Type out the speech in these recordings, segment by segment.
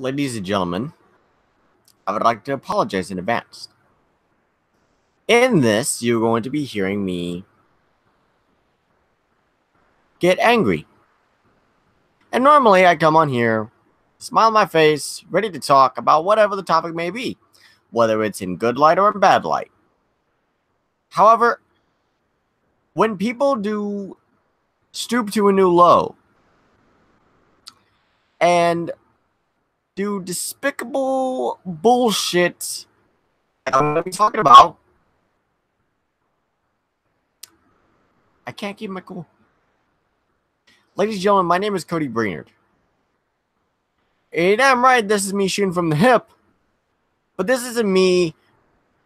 Ladies and gentlemen, I would like to apologize in advance. In this, you're going to be hearing me get angry. And normally I come on here, smile on my face, ready to talk about whatever the topic may be, whether it's in good light or in bad light. However, when people do stoop to a new low and do despicable bullshit that I'm going to be talking about, I can't keep my cool. Ladies and gentlemen, my name is Cody Brainerd. And I'm right, this is me shooting from the hip. But this isn't me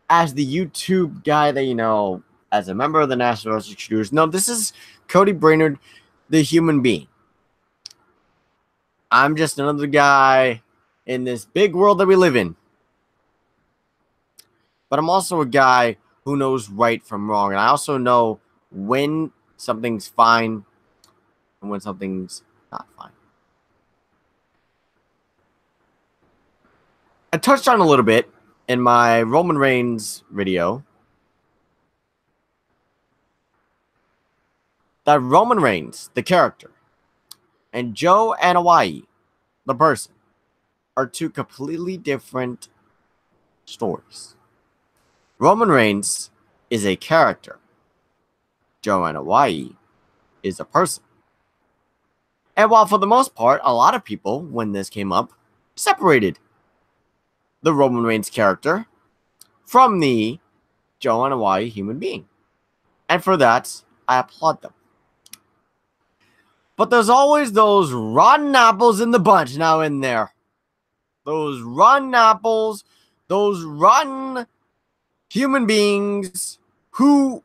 as the YouTube guy that, as a member of the National Shooters. No, this is Cody Brainerd, the human being. I'm just another guy in this big world that we live in. But I'm also a guy who knows right from wrong. And I also know when something's fine and when something's not fine. I touched on a little bit in my Roman Reigns video that Roman Reigns, the character, and Joe Anoa'i, the person, are two completely different stories. Roman Reigns is a character. Joe Anoa'i is a person. And while for the most part, a lot of people, when this came up, separated the Roman Reigns character from the Joe Anoa'i human being. And for that, I applaud them. But there's always those rotten apples in the bunch now in there. Those rotten apples, those rotten human beings who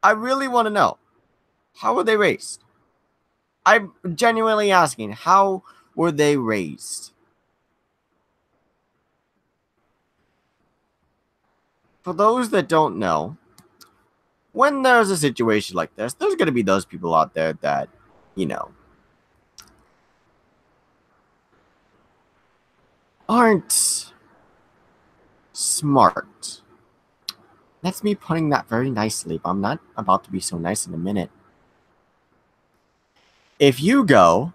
I really want to know, how were they raised? I'm genuinely asking, how were they raised? For those that don't know, when there's a situation like this, there's going to be those people out there that, aren't smart. That's me putting that very nicely, but I'm not about to be so nice in a minute. If you go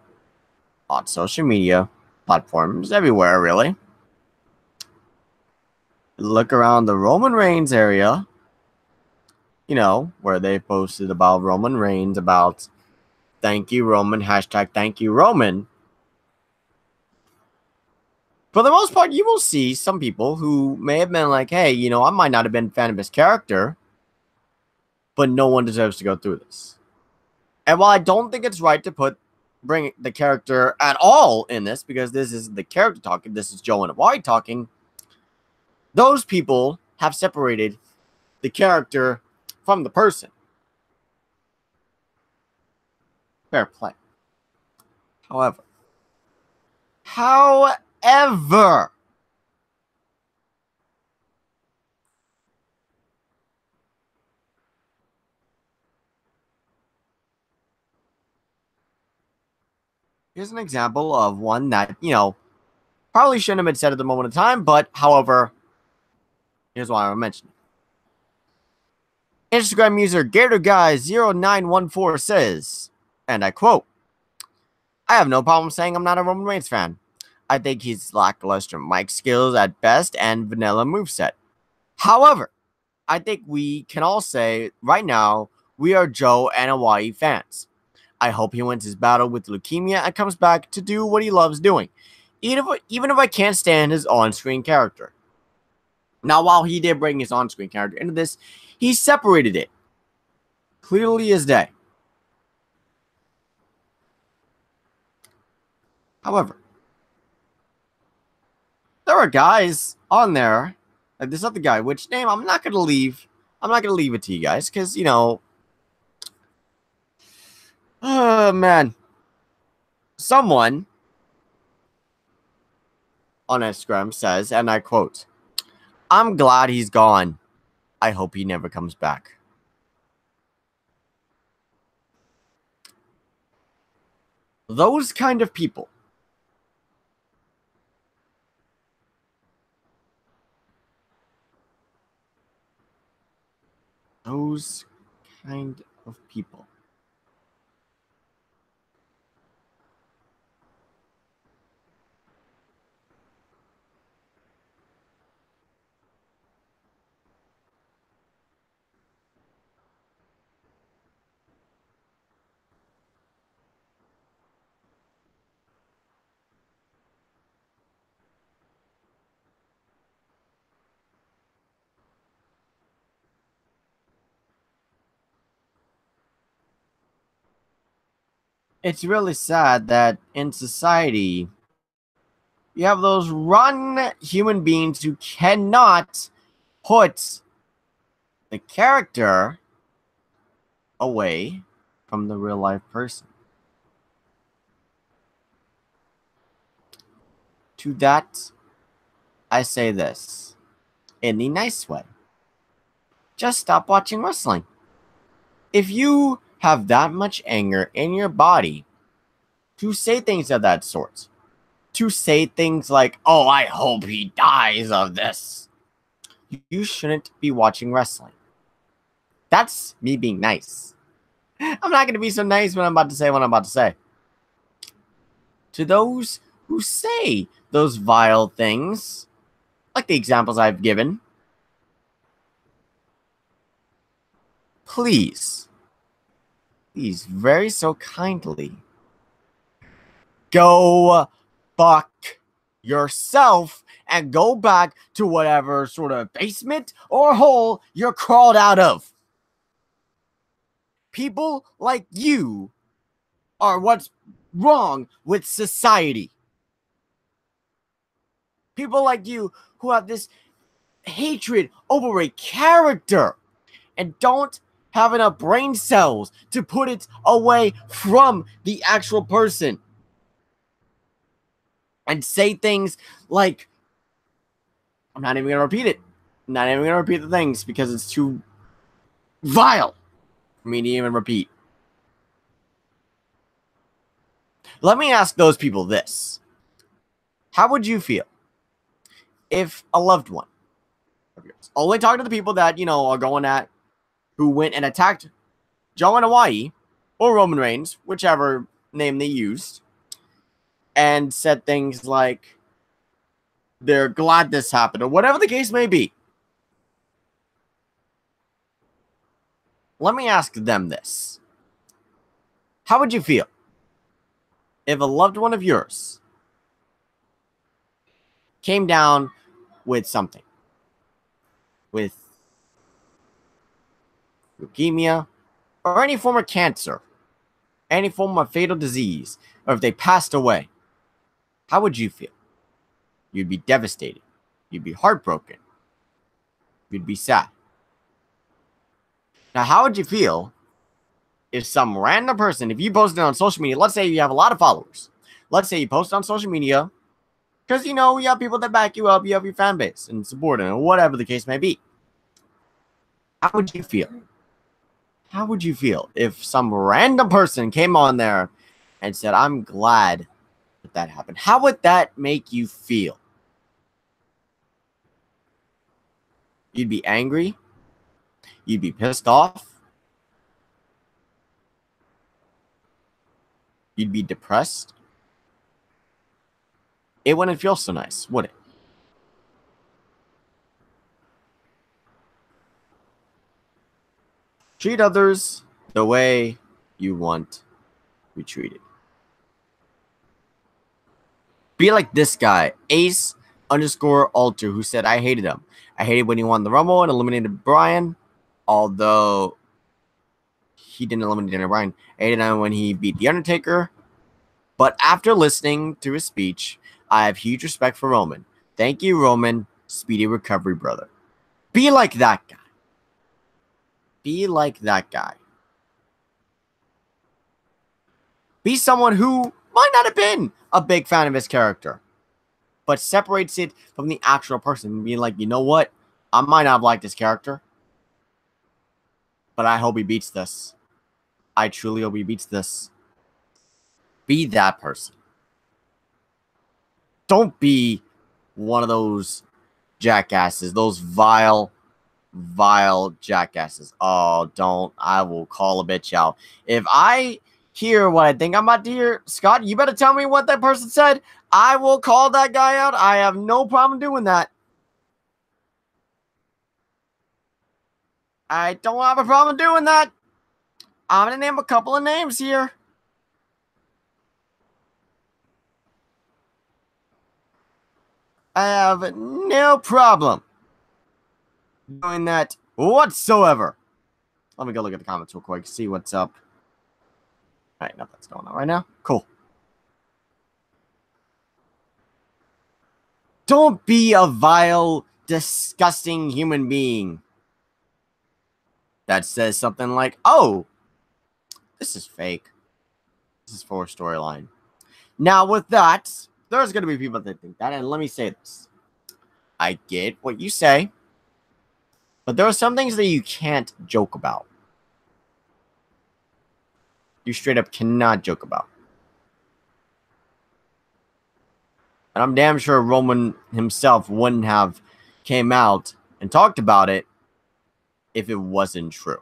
on social media platforms everywhere, really, look around the Roman Reigns area, where they posted about Roman Reigns, about thank you Roman, hashtag thank you Roman. For the most part, you will see some people who may have been like, hey, I might not have been a fan of his character, but no one deserves to go through this. And while I don't think it's right to bring the character at all in this, because this is the character talking, this is Joe Anoa'i talking, those people have separated the character from the person. Fair play. However, here's an example of one that, probably shouldn't have been said at the moment of time, but however, here's why I mentioned it. Instagram user GatorGuy0914 says, and I quote, I have no problem saying I'm not a Roman Reigns fan. I think he's lackluster mic skills at best and vanilla moveset. However, I think we can all say right now we are Joe Anoa'i fans. I hope he wins his battle with leukemia and comes back to do what he loves doing, even if I can't stand his on-screen character. Now, while he did bring his on-screen character into this, he separated it clearly as day. However, there are guys on there, like this other guy, which name I'm not gonna leave. I'm not gonna leave it to you guys, because oh man, someone on Instagram says, and I quote, I'm glad he's gone. I hope he never comes back. Those kind of people those kind of people. It's really sad that in society, you have those rotten human beings who cannot put the character away from the real life person. To that, I say this in the nice way. Just stop watching wrestling. If you have that much anger in your body to say things of that sort, to say things like, oh, I hope he dies of this, you shouldn't be watching wrestling. That's me being nice. I'm not going to be so nice when I'm about to say what I'm about to say. To those who say those vile things, like the examples I've given, please, very so kindly, go fuck yourself and go back to whatever sort of basement or hole you're crawled out of. People like you are what's wrong with society. People like you who have this hatred over a character and don't have enough brain cells to put it away from the actual person. And say things like, I'm not even going to repeat it. I'm not even going to repeat the things because it's too vile for me to even repeat. Let me ask those people this. How would you feel if a loved one of yours, only talking to the people that, you know, are going at, who went and attacked Joe in Hawaii or Roman Reigns, whichever name they used, and said things like they're glad this happened or whatever the case may be. Let me ask them this. How would you feel if a loved one of yours came down with something, with leukemia or any form of cancer, any form of fatal disease, or if they passed away? How would you feel? You'd be devastated. You'd be heartbroken. You'd be sad. Now, how would you feel if some random person, if you posted on social media, let's say you have a lot of followers, let's say you post on social media, because, you know, you have people that back you up, you have your fan base and support it, or whatever the case may be. How would you feel? How would you feel if some random person came on there and said, I'm glad that happened? How would that make you feel? You'd be angry. You'd be pissed off. You'd be depressed. It wouldn't feel so nice, would it? Treat others the way you want to be treated. Be like this guy, Ace_Alter, who said, I hated him. I hated when he won the Rumble and eliminated Bryan, although he didn't eliminate Bryan. I hated him when he beat The Undertaker. But after listening to his speech, I have huge respect for Roman. Thank you, Roman. Speedy recovery, brother. Be like that guy. Be like that guy. Be someone who might not have been a big fan of his character, but separates it from the actual person and being like, you know what? I might not have liked this character, but I hope he beats this. I truly hope he beats this. Be that person. Don't be one of those jackasses, those vile, vile jackasses. Oh, don't. I will call a bitch out. If I hear what I think I'm about to hear, Scott, you better tell me what that person said. I will call that guy out. I have no problem doing that. I don't have a problem doing that. I'm going to name a couple of names here. I have no problem doing that whatsoever. Let me go look at the comments real quick, see what's up. All right, nothing's going on right now. Cool. Don't be a vile, disgusting human being that says something like, oh, this is fake. This is for a storyline. Now, with that, there's going to be people that think that. And let me say this. I get what you say, but there are some things that you can't joke about. You straight up cannot joke about. And I'm damn sure Roman himself wouldn't have came out and talked about it if it wasn't true.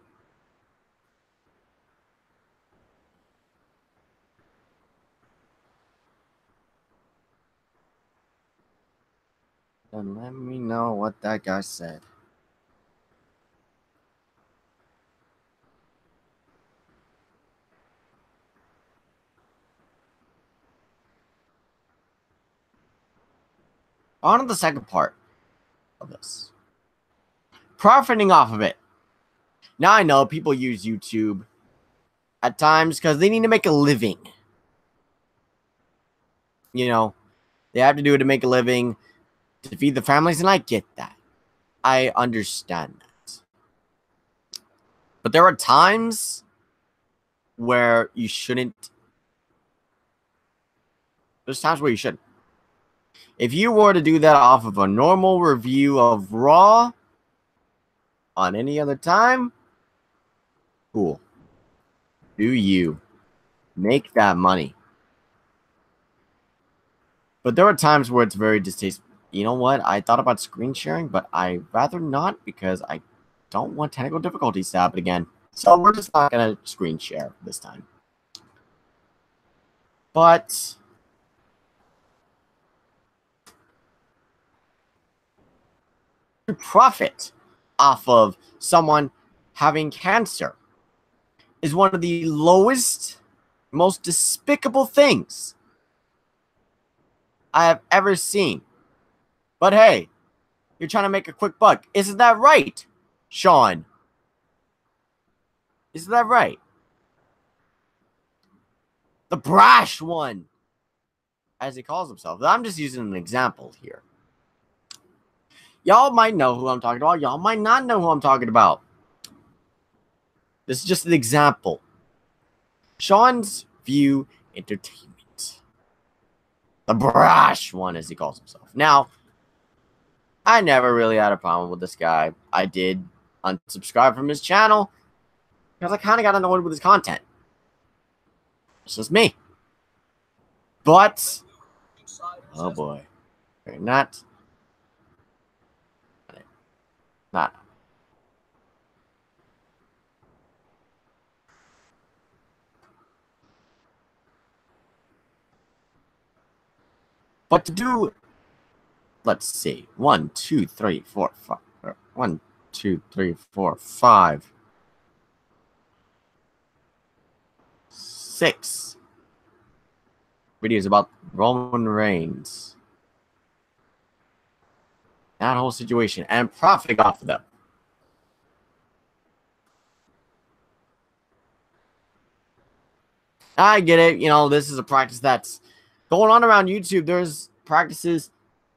Then let me know what that guy said. On to the second part of this. Profiting off of it. Now I know people use YouTube at times because they need to make a living. You know, they have to do it to make a living, to feed the families, and I get that. I understand that. But there are times where you shouldn't. There's times where you shouldn't. If you were to do that off of a normal review of Raw on any other time, cool. Do you make that money? But there are times where it's very distasteful. You know what? I thought about screen sharing, but I'd rather not because I don't want technical difficulties to happen again. So we're just not going to screen share this time. But to profit off of someone having cancer is one of the lowest, most despicable things I have ever seen. But hey, you're trying to make a quick buck. Isn't that right, Sean? Isn't that right? The brash one, as he calls himself. I'm just using an example here. Y'all might know who I'm talking about. Y'all might not know who I'm talking about. This is just an example. Sean's View Entertainment. The brash one, as he calls himself. Now, I never really had a problem with this guy. I did unsubscribe from his channel because I kind of got annoyed with his content. It's just me. But, oh boy. Not. But to do, let's see, 1, 2, 3, 4, 5. 1, 2, 3, 4, 5, 6 videos about Roman Reigns. That whole situation and profiting off of them. I get it. You know, this is a practice that's going on around YouTube. There's practices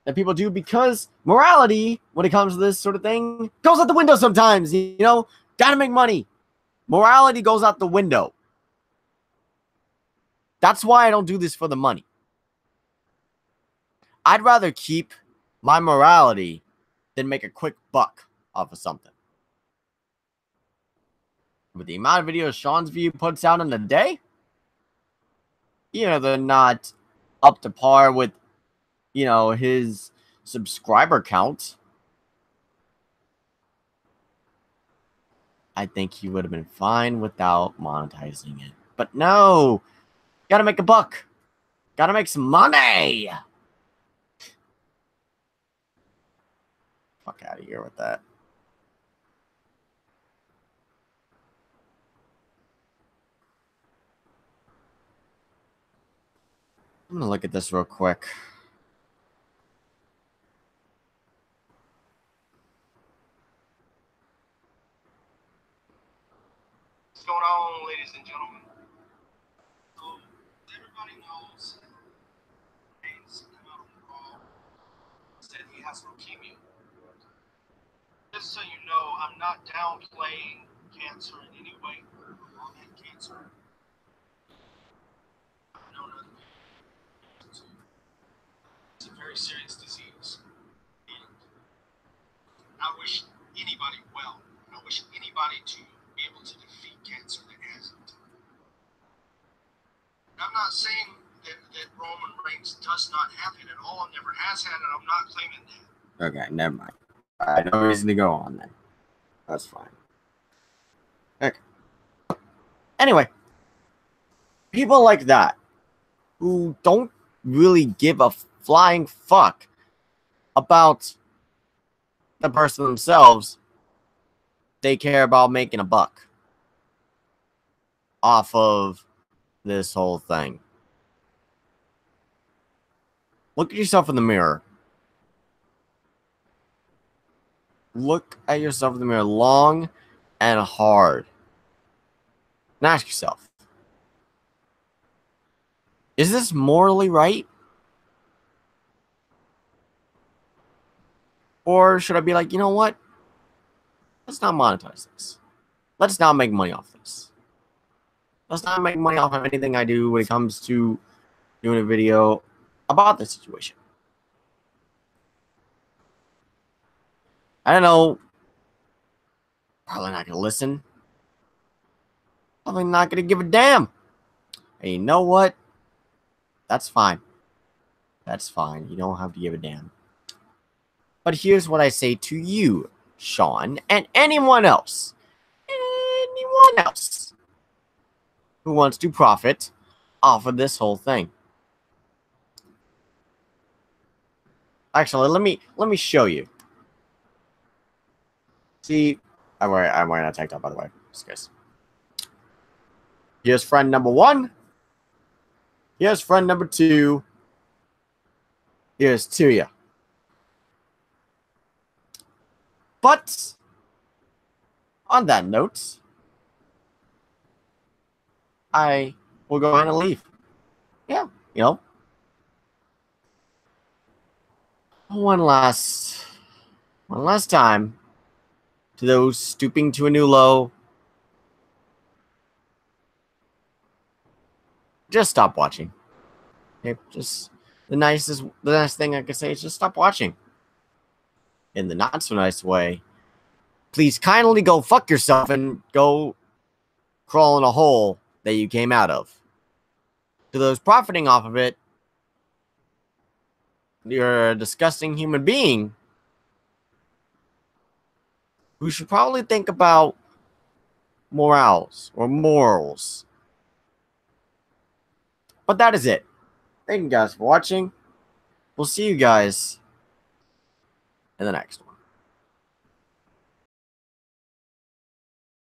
that people do because morality, when it comes to this sort of thing, goes out the window sometimes. You know, gotta make money. Morality goes out the window. That's why I don't do this for the money. I'd rather keep my morality than make a quick buck off of something. With the amount of videos Sean's View puts out in a day, you know, they're not up to par with, you know, his subscriber count. I think he would have been fine without monetizing it. But no! Gotta make a buck! Gotta make some money! Fuck out of here with that. I'm gonna look at this real quick. What's going on, ladies and gentlemen? So, everybody knows Haynes came out on the call, said he has leukemia. Just so you know, I'm not downplaying cancer in any way. I've had cancer. I've known other people too. It's a very serious disease. And I wish anybody well. I wish anybody to be able to defeat cancer that hasn't. I'm not saying that Roman Reigns does not have it at all, never has had it. I'm not claiming that. Okay, never mind. I have no reason to go on then. That's fine. Okay. Anyway, people like that who don't really give a flying fuck about the person themselves, they care about making a buck off of this whole thing. Look at yourself in the mirror. Look at yourself in the mirror long and hard. And ask yourself, is this morally right? Or should I be like, you know what? Let's not monetize this. Let's not make money off this. Let's not make money off of anything I do when it comes to doing a video about this situation. I don't know. Probably not going to listen. Probably not going to give a damn. And you know what? That's fine. That's fine. You don't have to give a damn. But here's what I say to you, Sean, and anyone else. Anyone else who wants to profit off of this whole thing. Actually, let me show you. See, I'm wearing a tank top, by the way. Just guys. Here's friend number 1. Here's friend number 2. Here's to you. But on that note, I will go ahead and leave. Yeah, you know. One last time to those stooping to a new low. Just stop watching. Okay, just the nice thing I could say is just stop watching. In the not so nice way, please kindly go fuck yourself and go crawl in a hole that you came out of. To those profiting off of it, you're a disgusting human being who should probably think about morals. But that is it. Thank you guys for watching. We'll see you guys in the next one.